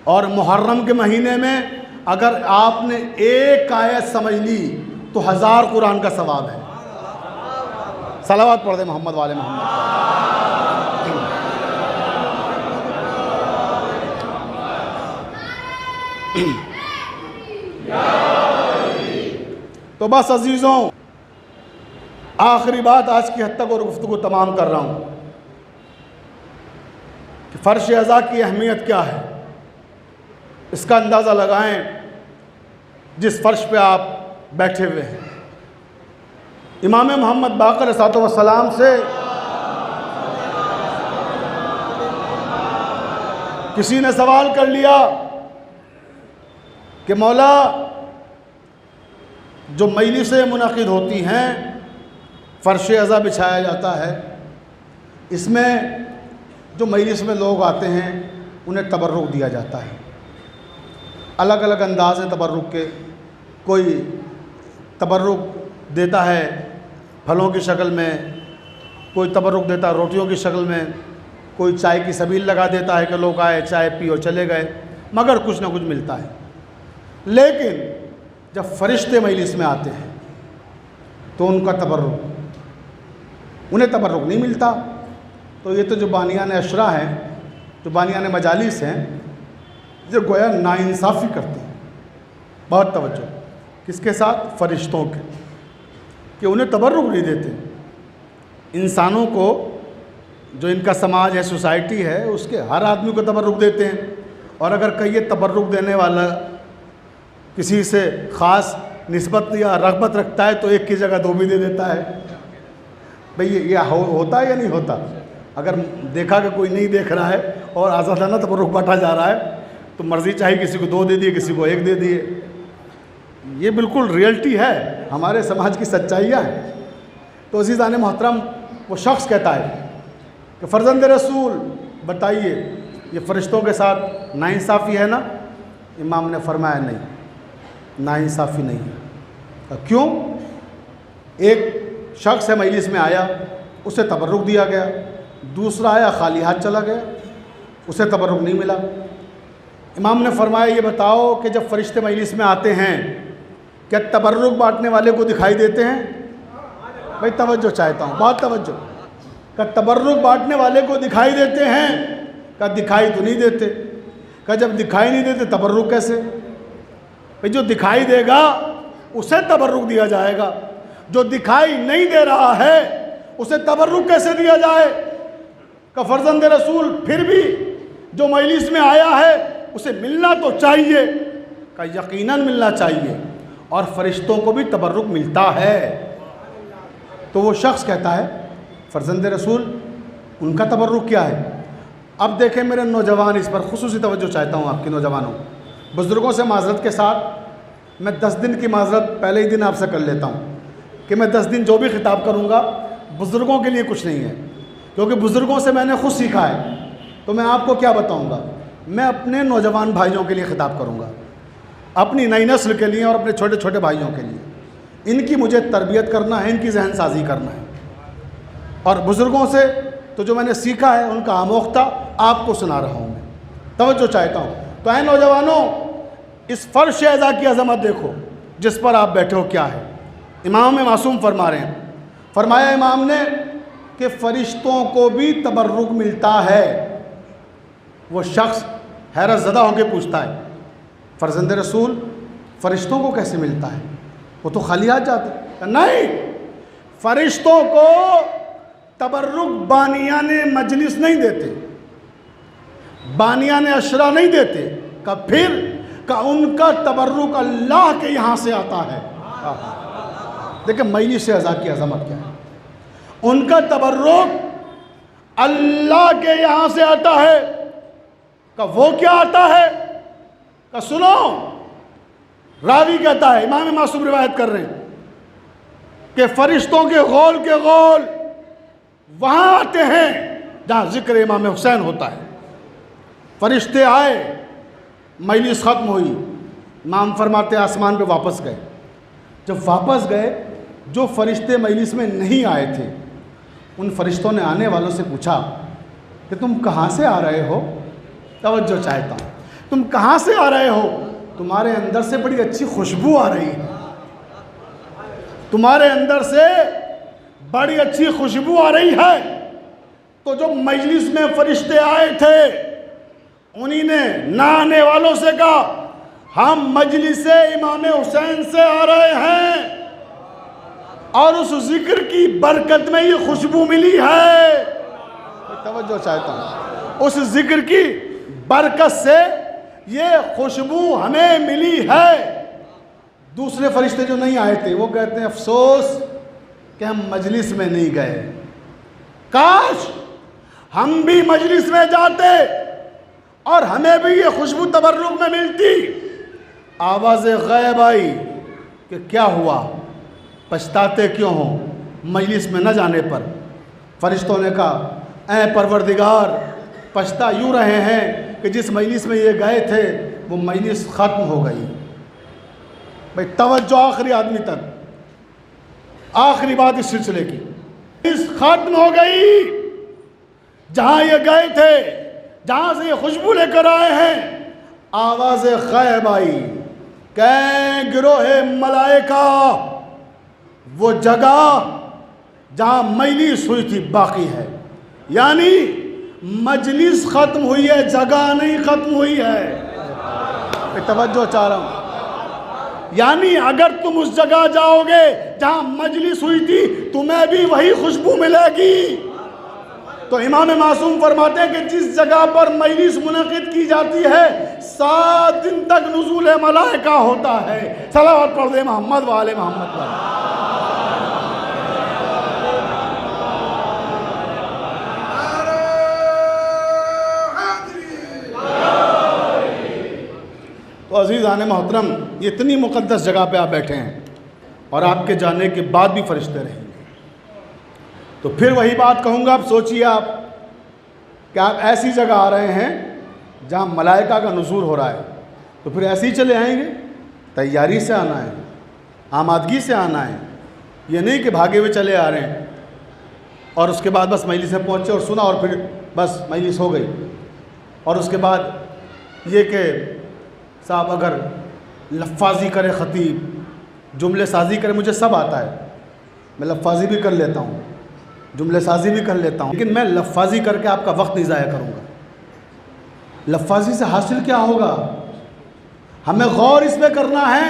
اور محرم کے مہینے میں اگر آپ نے ایک آیت سمجھ لی تو 1000 قرآن کا ثواب ہے۔ صلوات پڑھ دیں محمد والے محمد۔ تو بس عزیزوں، آخری بات آج کی حد تک اور گفتگو تمام کر رہا ہوں کہ فرش عزا کی اہمیت کیا ہے، اس کا اندازہ لگائیں جس فرش پہ آپ بیٹھے ہوئے ہیں۔ امام محمد باقر علیہ السلام سے کسی نے سوال کر لیا کہ مولا، جو مجلسیں منعقد ہوتی ہیں، فرش عزا بچھایا جاتا ہے، اس میں جو مجلس میں لوگ آتے ہیں انہیں تبرک دیا جاتا ہے، الگ الگ انداز ہیں تبرک کے، کوئی تبرک دیتا ہے پھلوں کی شکل میں، کوئی تبرک دیتا ہے روٹیوں کی شکل میں، کوئی چائے کی سبیل لگا دیتا ہے کہ لوگ آئے چائے پی اور چلے گئے، مگر کچھ نہ کچھ ملتا ہے۔ لیکن جب فرشتے مجلس میں آتے ہیں تو ان کا تبرک، انہیں تبرک نہیں ملتا۔ تو یہ تو جو بانیان اشرا ہیں، جو بانیان مجالس ہیں، جو گویا ناانصافی کرتے ہیں، بہت توجہ کس کے ساتھ؟ فرشتوں کے، کہ انہیں تبرک نہیں دیتے۔ انسانوں کو، جو ان کا سماج ہے، سوسائٹی ہے، اس کے ہر آدمی کو تبرک دیتے ہیں، اور اگر کہیں تبرک دینے والا کسی سے خاص نسبت یا رغبت رکھتا ہے تو ایک کی جگہ 2 بھی دے دیتا ہے۔ بھئی یہ ہوتا ہے یا نہیں ہوتا؟ اگر دیکھا کہ کوئی نہیں دیکھ رہا ہے اور آزادانہ تبرک بانٹا جا رہا ہے تو مرضی چاہیے کسی کو 2 دے دیے, کسی کو 1 دے دیے. یہ بالکل ریئلٹی ہے, ہمارے سماج کی سچائیاں ہیں. تو عزیزان محترم, وہ شخص کہتا ہے کہ فرزند رسول بتائیے یہ فرشتوں کے ساتھ ناانصافی ہے نا؟ امام نے فرمایا نہیں, ناانصافی نہیں ہے. کیوں؟ ایک شخص ہے مجلس میں آیا, اسے تبرک دیا گیا, دوسرا آیا خالی ہاتھ چلا گیا, اسے تبرک نہیں ملا. امام نے فرمایا یہ بتاؤ کہ جب فرشتے مجلس میں آتے ہیں کیا تبرک بانٹنے والے کو دکھائی دیتے ہیں؟ بھائی توجہ چاہتا ہوں, بہت توجہ. کہ تبرک بانٹنے والے کو دکھائی دیتے ہیں؟ کہ دکھائی تو نہیں دیتے. کہ جب دکھائی نہیں دیتے تبرک کیسے؟ بھائی جو دکھائی دے گا اسے تبرک دیا جائے گا, جو دکھائی نہیں دے رہا ہے اسے تبرک کیسے دیا جائے؟ کہ فرزند رسول پھر بھی جو مجلس میں آیا ہے اسے ملنا تو چاہیے. کہ یقیناً ملنا چاہیے, اور فرشتوں کو بھی تبرک ملتا ہے. تو وہ شخص کہتا ہے فرزند رسول ان کا تبرک کیا ہے؟ اب دیکھیں میرے نوجوان, اس پر خصوصی توجہ چاہتا ہوں آپ کے نوجوانوں. بزرگوں سے معذرت کے ساتھ میں 10 دن کی معذرت پہلے ہی دن آپ سے کر لیتا ہوں کہ میں 10 دن جو بھی خطاب کروں گا بزرگوں کے لیے کچھ نہیں ہے, کیونکہ بزرگوں سے میں نے خود سیکھا ہے. تو میں آپ کو کیا بتاؤں گا, میں اپنے نوجوان بھائیوں کے لیے خطاب کروں گا, اپنی نئی نسل کے لیے اور اپنے چھوٹے چھوٹے بھائیوں کے لیے. ان کی مجھے تربیت کرنا ہے, ان کی ذہن سازی کرنا ہے. اور بزرگوں سے تو جو میں نے سیکھا ہے ان کا آموختہ آپ کو سنا رہا ہوں میں. توجہ چاہتا ہوں. تو اے نوجوانوں, اس فرش اعضا کی عظمت دیکھو جس پر آپ بیٹھے ہو کیا ہے. امام معصوم فرما رہے ہیں, فرمایا امام نے کہ فرشتوں کو بھی تبرک ملتا ہے. وہ شخص حیرت زدہ ہو کے پوچھتا ہے فرزند رسول فرشتوں کو کیسے ملتا ہے؟ وہ تو خالی ہاتھ جاتے ہیں. نہیں, فرشتوں کو تبرک بانیان مجلس نہیں دیتے, بانیان اشرا نہیں دیتے. کہ پھر کہ ان کا تبرک اللہ کے یہاں سے آتا ہے. دیکھیں مجلس اعضا کی عظمت کیا ہے. ان کا تبرک اللہ کے یہاں سے آتا ہے. کہ وہ کیا آتا ہے؟ کہ سنو, راوی کہتا ہے, امام معصوم روایت کر رہے ہیں کہ فرشتوں کے غول وہاں آتے ہیں جہاں ذکر امام حسین ہوتا ہے. فرشتے آئے, مجلس ختم ہوئی, امام فرماتے آسمان پہ واپس گئے. جب واپس گئے, جو فرشتے مجلس میں نہیں آئے تھے ان فرشتوں نے آنے والوں سے پوچھا کہ تم کہاں سے آ رہے ہو؟ توجہ چاہتا ہوں, تم کہاں سے آ رہے ہو؟ تمہارے اندر سے بڑی اچھی خوشبو آ رہی ہے, تمہارے اندر سے بڑی اچھی خوشبو آ رہی ہے. تو جو مجلس میں فرشتے آئے تھے انہی نے نہ آنے والوں سے کہا ہم مجلس امام حسین سے آ رہے ہیں اور اس ذکر کی برکت میں یہ خوشبو ملی ہے. توجہ چاہتا ہوں, اس ذکر کی برکت سے یہ خوشبو ہمیں ملی ہے. دوسرے فرشتے جو نہیں آئے تھے وہ کہتے ہیں افسوس کہ ہم مجلس میں نہیں گئے, کاش ہم بھی مجلس میں جاتے اور ہمیں بھی یہ خوشبو تبرک میں ملتی. آواز غیب آئی کہ کیا ہوا, پچھتاتے کیوں ہو مجلس میں نہ جانے پر؟ فرشتوں نے کہا اے پروردگار, پچھتا یوں رہے ہیں کہ جس مجلس میں یہ گئے تھے وہ مجلس ختم ہو گئی. بھائی توجہ آخری آدمی تک, آخری بات اس سلسلے کی, مجلس ختم ہو گئی. جہاں یہ گئے تھے, جہاں سے یہ خوشبو لے کر آئے ہیں, آواز غیب آئی کہ گروہ ملائکہ وہ جگہ جہاں مجلس ہوئی تھی باقی ہے. یعنی مجلس ختم ہوئی ہے, جگہ نہیں ختم ہوئی ہے. توجہ چاہ رہا ہوں, یعنی اگر تم اس جگہ جاؤ گے جہاں مجلس ہوئی تھی تمہیں بھی وہی خوشبو ملے گی. تو امام معصوم فرماتے ہیں کہ جس جگہ پر مجلس منعقد کی جاتی ہے 7 دن تک نزول ملائکہ ہوتا ہے. صلوات پڑھ دے محمد وآل محمد والے. تو عزیزان محترم، یہ اتنی مقدس جگہ پہ آپ بیٹھے ہیں اور آپ کے جانے کے بعد بھی فرشتے رہیں گے، تو پھر وہی بات کہوں گا، اب سوچئے آپ کہ آپ ایسی جگہ آ رہے ہیں جہاں ملائکہ کا نزول ہو رہا ہے، تو پھر ایسے ہی چلے آئیں گے؟ تیاری سے آنا ہے، آمادگی سے آنا ہے، یہ نہیں کہ بھاگے ہوئے چلے آ رہے ہیں اور اس کے بعد بس مجلس میں پہنچے اور سنا اور پھر بس مجلس ہو گئی، اور اس کے بعد یہ کہ صاحب اگر لفاظی کرے خطیب، جملے سازی کرے، مجھے سب آتا ہے، میں لفاظی بھی کر لیتا ہوں، جملے سازی بھی کر لیتا ہوں، لیکن میں لفاظی کر کے آپ کا وقت نہیں ضائع کروں گا۔ لفاظی سے حاصل کیا ہوگا؟ ہمیں غور اس پہ کرنا ہے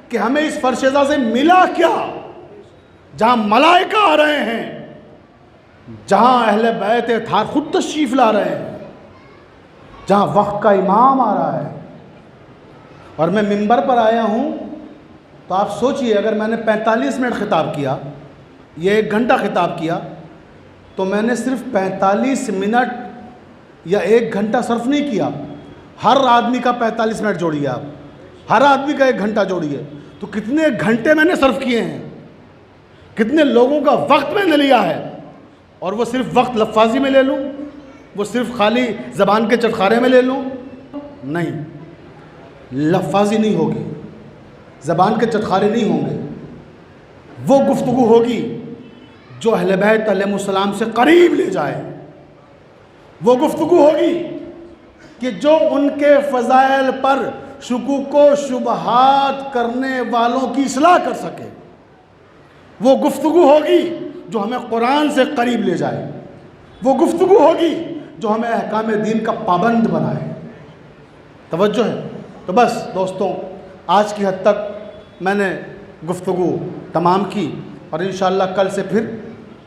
کہ ہمیں اس فرشیزہ سے ملا کیا، جہاں ملائکہ آ رہے ہیں، جہاں اہل بیت اطہار خود تشریف لا رہے ہیں، جہاں وقت کا امام آ رہا ہے، اور میں منبر پر آیا ہوں، تو آپ سوچئے اگر میں نے 45 منٹ خطاب کیا، یہ 1 گھنٹہ خطاب کیا، تو میں نے صرف 45 منٹ یا 1 گھنٹہ صرف نہیں کیا، ہر آدمی کا 45 منٹ جوڑیے، آپ ہر آدمی کا 1 گھنٹہ جوڑیے، تو کتنے گھنٹے میں نے صرف کیے ہیں، کتنے لوگوں کا وقت میں نے لیا ہے، اور وہ صرف وقت لفاظی میں لے لوں، وہ صرف خالی زبان کے چٹخارے میں لے لوں؟ نہیں، لفاظی نہیں ہوگی، زبان کے چٹخارے نہیں ہوں گے، وہ گفتگو ہوگی جو اہل بیت علیہ السلام سے قریب لے جائے، وہ گفتگو ہوگی کہ جو ان کے فضائل پر شکوک و شبہات کرنے والوں کی اصلاح کر سکے، وہ گفتگو ہوگی جو ہمیں قرآن سے قریب لے جائے، وہ گفتگو ہوگی جو ہمیں احکام دین کا پابند بنائے۔ توجہ ہے؟ تو بس دوستوں، آج کی حد تک میں نے گفتگو تمام کی، اور انشاءاللہ کل سے پھر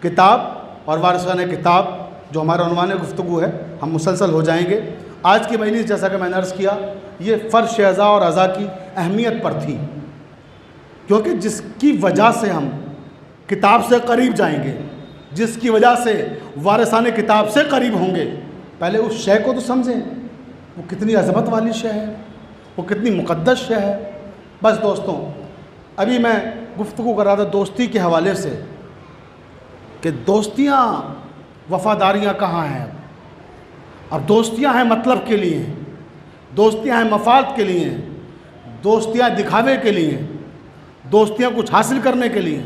کتاب اور وارثان کتاب جو ہمارا عنوان گفتگو ہے، ہم مسلسل ہو جائیں گے۔ آج کی مجلس جیسا کہ میں نے عرض کیا، یہ فرش اعضاء اور اعضاء کی اہمیت پر تھی، کیونکہ جس کی وجہ سے ہم کتاب سے قریب جائیں گے، جس کی وجہ سے وارثان کتاب سے قریب ہوں گے، پہلے اس شے کو تو سمجھیں، وہ کتنی عظمت والی شے ہے، وہ کتنی مقدس شے ہے۔ بس دوستوں، ابھی میں گفتگو کر رہا تھا دوستی کے حوالے سے، کہ دوستیاں، وفاداریاں کہاں ہیں؟ اب دوستیاں ہیں مطلب کے لیے، دوستیاں ہیں مفاد کے لیے، دوستیاں دکھاوے کے لیے، دوستیاں کچھ حاصل کرنے کے لیے،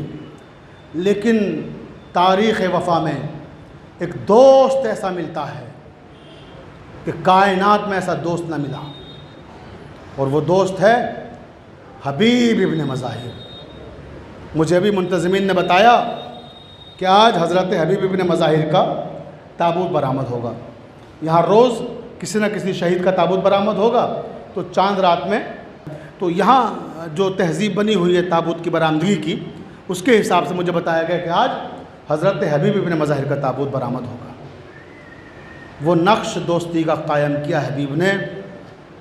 لیکن تاریخ وفا میں ایک دوست ایسا ملتا ہے کہ کائنات میں ایسا دوست نہ ملا، اور وہ دوست ہے حبیب ابن مظاہر۔ مجھے بھی منتظمین نے بتایا کہ آج حضرت حبیب ابن مظاہر کا تابوت برآمد ہوگا، یہاں روز کسی نہ کسی شہید کا تابوت برآمد ہوگا، تو چاند رات میں، تو یہاں جو تہذیب بنی ہوئی ہے تابوت کی برآمدگی کی، اس کے حساب سے مجھے بتایا گیا کہ آج حضرت حبیب ابن مظاہر کا تابوت برآمد ہوگا۔ وہ نقش دوستی کا قائم کیا حبیب نے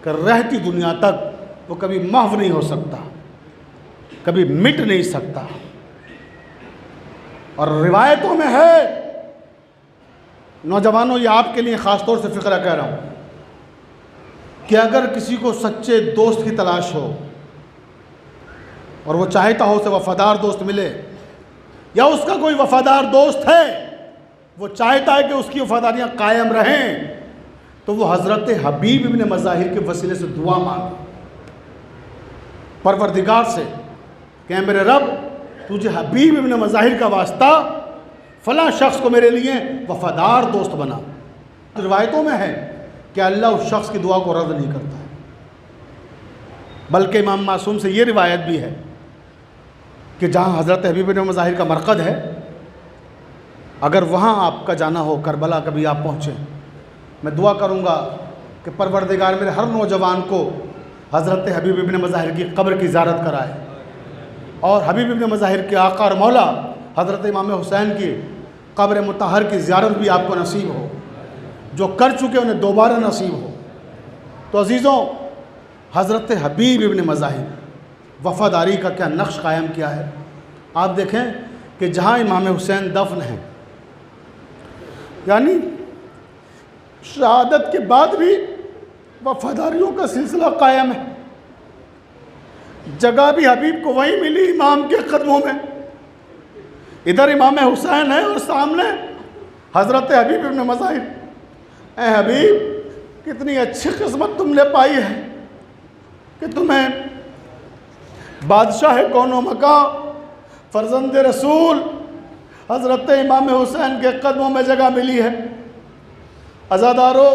کہ رہتی دنیا تک وہ کبھی محو نہیں ہو سکتا، کبھی مٹ نہیں سکتا۔ اور روایتوں میں ہے، نوجوانوں یہ آپ کے لیے خاص طور سے فقرہ کہہ رہا ہوں، کہ اگر کسی کو سچے دوست کی تلاش ہو اور وہ چاہتا ہو اسے وفادار دوست ملے، یا اس کا کوئی وفادار دوست ہے وہ چاہتا ہے کہ اس کی وفاداریاں قائم رہیں، تو وہ حضرت حبیب ابن مظاہر کے وسیلے سے دعا مانگے پروردگار سے کہ اے میرے رب، تجھے حبیب ابن مظاہر کا واسطہ فلاں شخص کو میرے لیے وفادار دوست بنا۔ روایتوں میں ہے کہ اللہ اس شخص کی دعا کو رد نہیں کرتا ہے، بلکہ امام معصوم سے یہ روایت بھی ہے کہ جہاں حضرت حبیب ابن مظاہر کا مرقد ہے، اگر وہاں آپ کا جانا ہو، کربلا کبھی آپ پہنچیں، میں دعا کروں گا کہ پروردگار میرے ہر نوجوان کو حضرت حبیب ابن مظاہر کی قبر کی زیارت کرائے، اور حبیب ابن مظاہر کے آقا اور مولا حضرت امام حسین کی قبر مطہر کی زیارت بھی آپ کو نصیب ہو، جو کر چکے انہیں دوبارہ نصیب ہو۔ تو عزیزوں، حضرت حبیب ابن مظاہر وفاداری کا کیا نقش قائم کیا ہے۔ آپ دیکھیں کہ جہاں امام حسین دفن ہیں، یعنی شہادت کے بعد بھی وفاداریوں کا سلسلہ قائم ہے۔ جگہ بھی حبیب کو وہیں ملی امام کے قدموں میں. ادھر امام حسین ہے اور سامنے حضرت حبیب ابن مظاہر. اے حبیب کتنی اچھی قسمت تم نے پائی ہے کہ تمہیں بادشاہ کون و مکان فرزند رسول حضرت امام حسین کے قدموں میں جگہ ملی ہے. عزادارو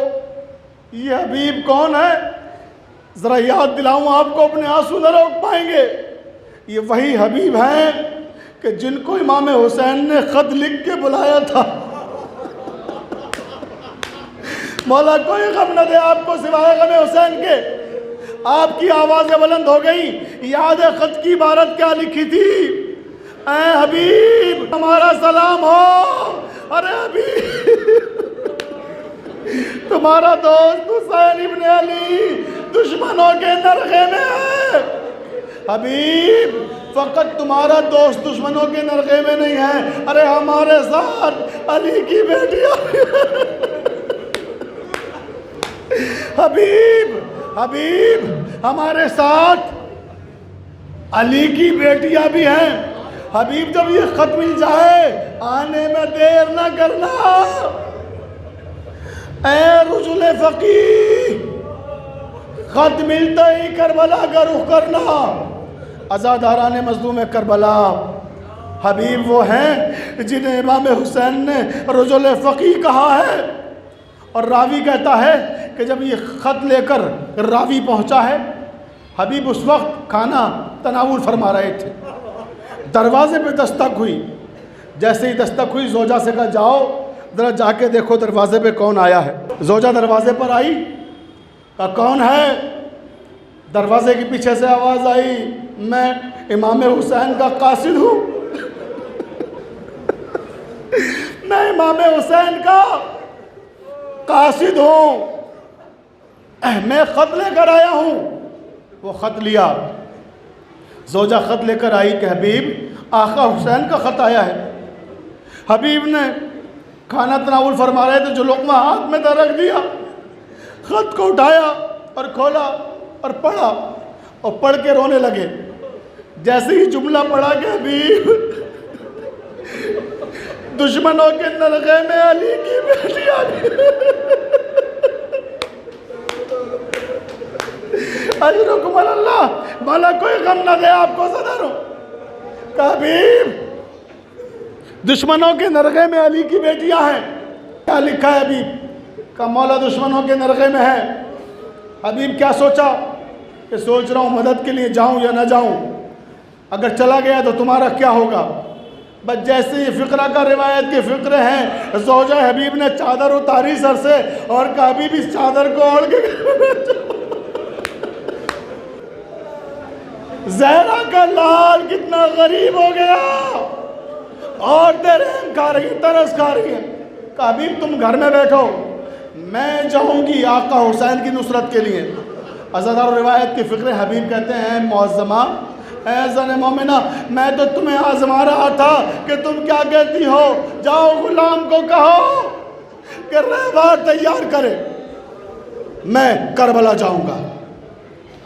یہ حبیب کون ہے؟ ذرا یاد دلاؤں آپ کو، اپنے آنسو نہ روک پائیں گے. یہ وہی حبیب ہیں کہ جن کو امام حسین نے خط لکھ کے بلایا تھا. مولا کوئی غم نہ دے آپ کو سوائے غم حسین کے. آپ کی آوازیں بلند ہو گئی. یاد ہے خط کی عبارت کیا لکھی تھی؟ اے حبیب ہمارا سلام ہو. ارے حبیب تمہارا دوست حسین ابن علی دشمنوں کے نرغے میں ہے. حبیب فقط تمہارا دوست دشمنوں کے نرغے میں نہیں ہے، ارے ہمارے ساتھ علی کی بیٹیاں. حبیب ہمارے ساتھ علی کی بیٹیاں بھی ہیں. حبیب جب یہ خط مل جائے آنے میں دیر نہ کرنا. اے رجل فقیہ خط ملتا ہی کربلا کا رخ کرنا. عزاداران مظلوم کربلا حبیب وہ ہیں جنہیں امام حسین نے رجل فقیہ کہا ہے. اور راوی کہتا ہے کہ جب یہ خط لے کر راوی پہنچا ہے، حبیب اس وقت کھانا تناول فرما رہے تھے. دروازے پہ دستک ہوئی. جیسے ہی دستک ہوئی زوجہ سے کہا جاؤ ذرا جا کے دیکھو دروازے پہ کون آیا ہے. زوجہ دروازے پر آئی، کہا کون ہے؟ دروازے کے پیچھے سے آواز آئی میں امام حسین کا قاصد ہوں. میں امام حسین کا قاصد ہوں، میں خط لے کر آیا ہوں. وہ خط لیا. زوجہ خط لے کر آئی کہ حبیب آقا حسین کا خط آیا ہے. حبیب نے کھانا تناول فرما رہے تھے، جو لقمہ ہاتھ میں رکھ دیا، خط کو اٹھایا اور کھولا اور پڑھا اور پڑھ کے رونے لگے. جیسے ہی جملہ پڑھا کہ حبیب دشمنوں کے نرغے میں علی کی بیٹیاں اجرکم اللہ. مولا کوئی غم نہ دے آپ کو صدروں. کہ حبیب دشمنوں کے نرغے میں علی کی بیٹیاں ہیں. کیا لکھا ہے حبیب؟ کہ مولا دشمنوں کے نرغے میں ہے. حبیب کیا سوچا کہ سوچ رہا ہوں مدد کے لیے جاؤں یا نہ جاؤں، اگر چلا گیا تو تمہارا کیا ہوگا. بس جیسے یہ فقرہ کا روایت کے فقرے ہیں، زوجہ حبیب نے چادر اتاری سر سے اور کہا حبیب اس چادر کو اوڑھ کے زہرا کا لال کتنا غریب ہو گیا اور رحم کھا رہی ہے، ترس کھا رہی ہے. کہا حبیب تم گھر میں بیٹھو، میں جاؤں گی آقا حسین کی نصرت کے لیے. عزادار روایت کے فقرے. حبیب کہتے ہیں معظمہ اے زن مومنہ میں تو تمہیں آزما رہا تھا کہ تم کیا کہتی ہو. جاؤ غلام کو کہو کہ رہبار تیار کرے، میں کربلا جاؤں گا.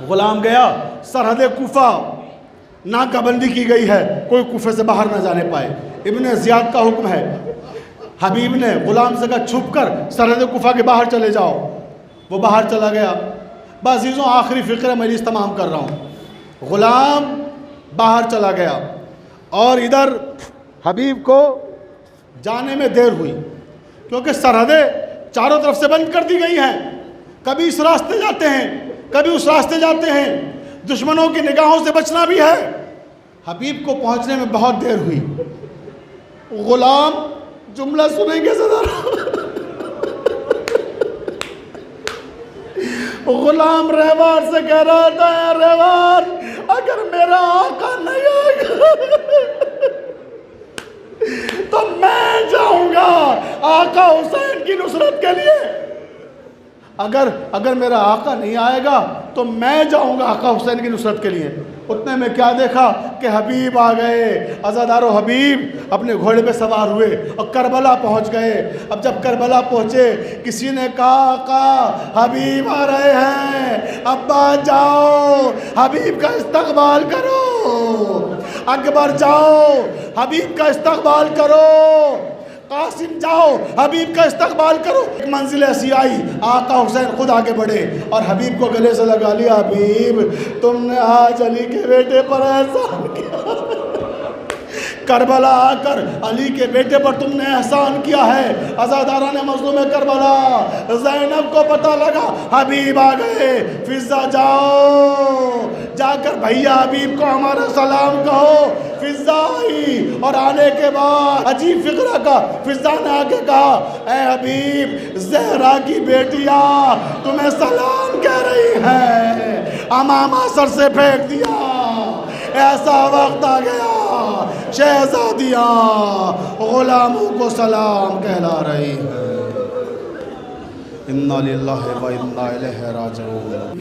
غلام گیا. سرحد کوفہ ناکہ بندی کی گئی ہے، کوئی کوفے سے باہر نہ جانے پائے. ابن زیاد کا حکم ہے. حبیب نے غلام سے کہا چھپ کر سرحد کوفہ کے باہر چلے جاؤ. وہ باہر چلا گیا. عزیزوں آخری فقرہ مجلس تمام کر رہا ہوں. غلام باہر چلا گیا اور ادھر حبیب کو جانے میں دیر ہوئی کیونکہ سرحدیں چاروں طرف سے بند کر دی گئی ہیں. کبھی اس راستے جاتے ہیں، کبھی اس راستے جاتے ہیں. دشمنوں کی نگاہوں سے بچنا بھی ہے. حبیب کو پہنچنے میں بہت دیر ہوئی. غلام جملہ سنیں گے صدر. غلام رہوار سے کہہ رہا تھا اے رہوار اگر میرا آقا نہیں آئے گا تو میں جاؤں گا آقا حسین کی نصرت کے لیے. اگر میرا آقا نہیں آئے گا تو میں جاؤں گا آقا حسین کی نصرت کے لیے۔ اتنے میں کیا دیکھا کہ حبیب آ گئے، عزادارو حبیب اپنے گھوڑے پہ سوار ہوئے اور کربلا پہنچ گئے۔ اب جب کربلا پہنچے کسی نے کہا آقا حبیب آ رہے ہیں، ابا جاؤ حبیب کا استقبال کرو، اکبر جاؤ حبیب کا استقبال کرو، قاسم جاؤ حبیب کا استقبال کرو۔ ایک منزل ایسی آئی، آقا حسین خود آگے بڑھے اور حبیب کو گلے سے لگا لیا، حبیب تم نے آج علی کے بیٹے پر احسان کیا، کربلا آ کر علی کے بیٹے پر تم نے احسان کیا ہے۔ عزاداران مظلوم کربلا، زینب کو پتہ لگا حبیب آ گئے، فضہ جاؤ جا کر بھیا حبیب کو ہمارا سلام کہو۔ فضہ آئی اور آنے کے بعد عجیب فقرہ کا، فضہ نے آگے کہا اے حبیب زہرا کی بیٹیاں تمہیں سلام کہہ رہی ہیں۔ امامہ سر سے پھینک دیا، ایسا وقت آ گیا شہزادیاں غلاموں کو سلام کہلا رہی ہیں۔ انا للہ و انا الیہ راجعون۔